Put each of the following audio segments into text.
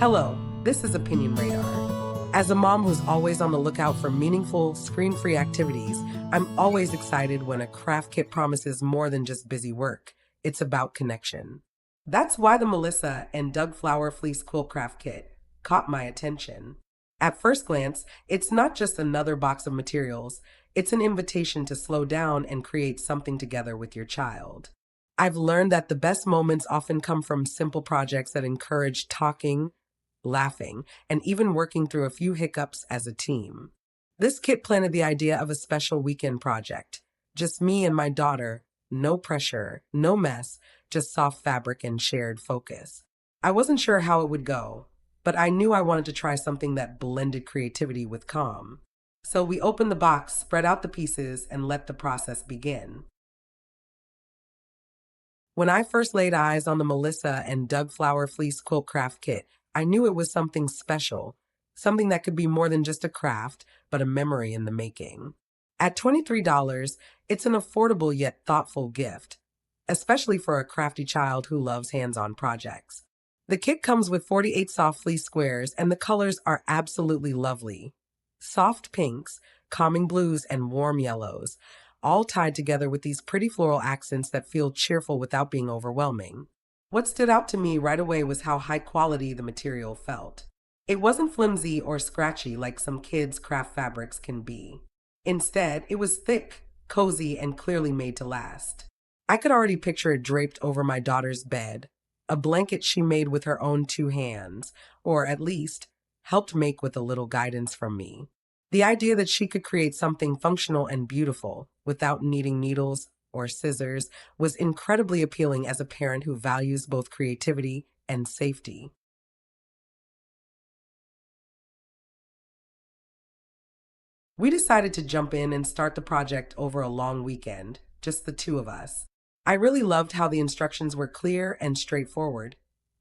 Hello, this is Opinion Radar. As a mom who's always on the lookout for meaningful, screen-free activities, I'm always excited when a craft kit promises more than just busy work. It's about connection. That's why the Melissa&Doug Flower Fleece Quilt Craft Kit caught my attention. At first glance, it's not just another box of materials, it's an invitation to slow down and create something together with your child. I've learned that the best moments often come from simple projects that encourage talking, laughing, and even working through a few hiccups as a team. This kit planted the idea of a special weekend project. Just me and my daughter, no pressure, no mess, just soft fabric and shared focus. I wasn't sure how it would go, but I knew I wanted to try something that blended creativity with calm. So we opened the box, spread out the pieces, and let the process begin. When I first laid eyes on the Melissa&Doug Flower Fleece Quilt Craft Kit, I knew it was something special, something that could be more than just a craft, but a memory in the making. At $23, it's an affordable yet thoughtful gift, especially for a crafty child who loves hands-on projects. The kit comes with 48 soft fleece squares, and the colors are absolutely lovely. Soft pinks, calming blues, and warm yellows, all tied together with these pretty floral accents that feel cheerful without being overwhelming. What stood out to me right away was how high quality the material felt. It wasn't flimsy or scratchy like some kids' craft fabrics can be. Instead, it was thick, cozy, and clearly made to last. I could already picture it draped over my daughter's bed, a blanket she made with her own two hands, or at least helped make with a little guidance from me. The idea that she could create something functional and beautiful without needing needles or scissors was incredibly appealing as a parent who values both creativity and safety. We decided to jump in and start the project over a long weekend, just the two of us. I really loved how the instructions were clear and straightforward.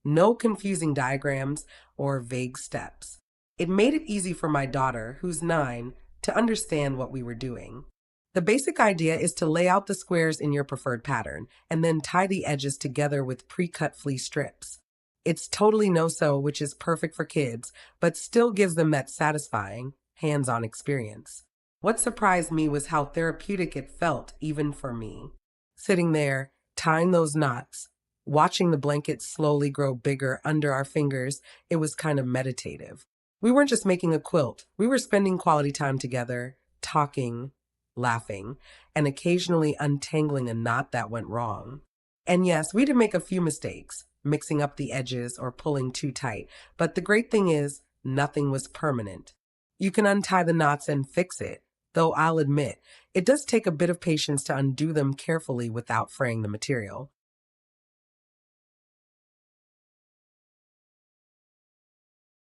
No confusing diagrams or vague steps. It made it easy for my daughter, who's 9, to understand what we were doing. The basic idea is to lay out the squares in your preferred pattern and then tie the edges together with pre-cut fleece strips. It's totally no-sew, which is perfect for kids, but still gives them that satisfying, hands-on experience. What surprised me was how therapeutic it felt, even for me. Sitting there, tying those knots, watching the blanket slowly grow bigger under our fingers, it was kind of meditative. We weren't just making a quilt, we were spending quality time together, talking, laughing, and occasionally untangling a knot that went wrong. And yes, we did make a few mistakes, mixing up the edges or pulling too tight, but the great thing is, nothing was permanent. You can untie the knots and fix it, though I'll admit, it does take a bit of patience to undo them carefully without fraying the material.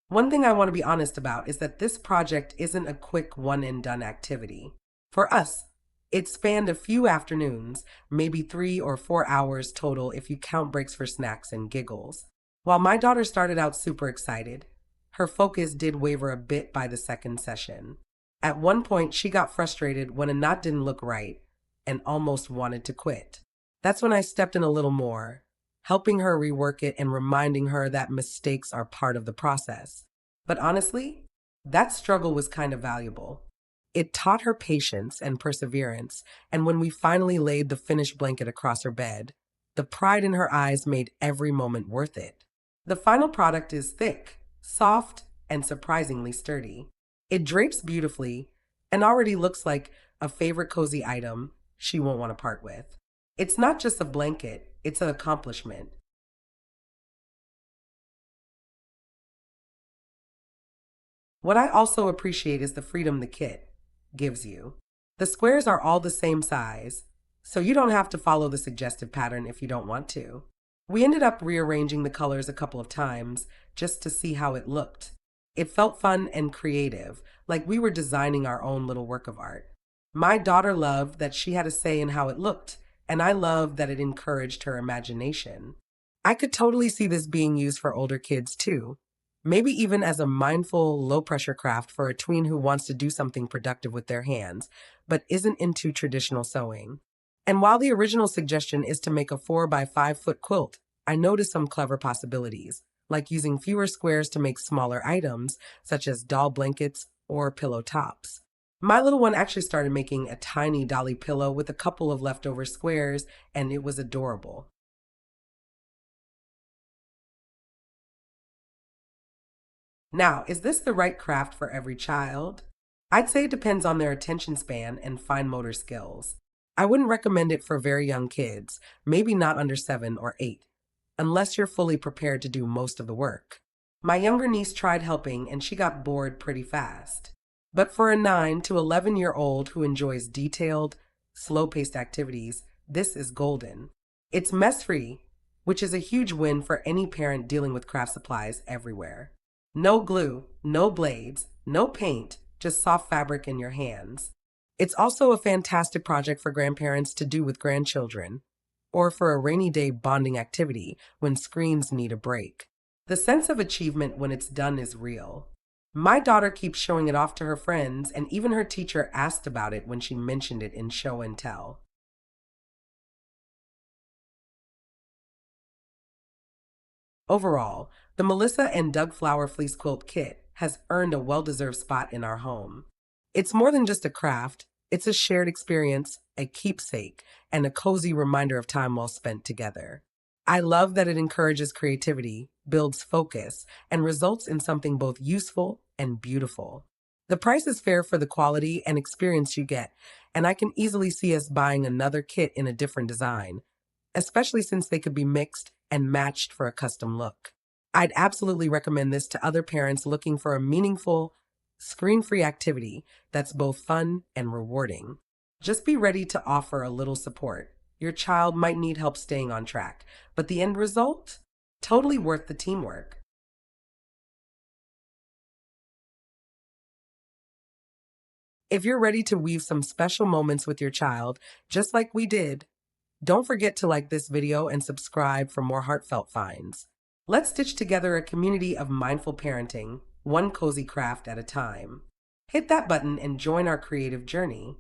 One thing I want to be honest about is that this project isn't a quick one-and-done activity. For us, it spanned a few afternoons, maybe 3 or 4 hours total if you count breaks for snacks and giggles. While my daughter started out super excited, her focus did waver a bit by the second session. At one point, she got frustrated when a knot didn't look right and almost wanted to quit. That's when I stepped in a little more, helping her rework it and reminding her that mistakes are part of the process. But honestly, that struggle was kind of valuable. It taught her patience and perseverance, and when we finally laid the finished blanket across her bed, the pride in her eyes made every moment worth it. The final product is thick, soft, and surprisingly sturdy. It drapes beautifully and already looks like a favorite cozy item she won't want to part with. It's not just a blanket, it's an accomplishment. What I also appreciate is the freedom the kit gives you. The squares are all the same size, so you don't have to follow the suggested pattern if you don't want to. We ended up rearranging the colors a couple of times just to see how it looked. It felt fun and creative, like we were designing our own little work of art. My daughter loved that she had a say in how it looked, and I loved that it encouraged her imagination. I could totally see this being used for older kids too. Maybe even as a mindful, low-pressure craft for a tween who wants to do something productive with their hands, but isn't into traditional sewing. And while the original suggestion is to make a 4 by 5 foot quilt, I noticed some clever possibilities. like using fewer squares to make smaller items, such as doll blankets or pillow tops. My little one actually started making a tiny dolly pillow with a couple of leftover squares, and it was adorable. Now, is this the right craft for every child? I'd say it depends on their attention span and fine motor skills. I wouldn't recommend it for very young kids, maybe not under 7 or 8, unless you're fully prepared to do most of the work. My younger niece tried helping and she got bored pretty fast. But for a 9 to 11-year-old who enjoys detailed, slow paced activities, this is golden. It's mess free, which is a huge win for any parent dealing with craft supplies everywhere. No glue, no blades, no paint, just soft fabric in your hands. It's also a fantastic project for grandparents to do with grandchildren, or for a rainy day bonding activity when screens need a break. The sense of achievement when it's done is real. My daughter keeps showing it off to her friends, and even her teacher asked about it when she mentioned it in show and tell. Overall, the Melissa&Doug Flower Fleece Quilt Kit has earned a well deserved spot in our home. It's more than just a craft, it's a shared experience, a keepsake, and a cozy reminder of time well spent together. I love that it encourages creativity, builds focus, and results in something both useful and beautiful. The price is fair for the quality and experience you get, and I can easily see us buying another kit in a different design, especially since they could be mixed and matched for a custom look. I'd absolutely recommend this to other parents looking for a meaningful, screen free activity that's both fun and rewarding. Just be ready to offer a little support. Your child might need help staying on track, but the end result? Totally worth the teamwork. If you're ready to weave some special moments with your child, just like we did, don't forget to like this video and subscribe for more heartfelt finds. Let's stitch together a community of mindful parenting, one cozy craft at a time. Hit that button and join our creative journey.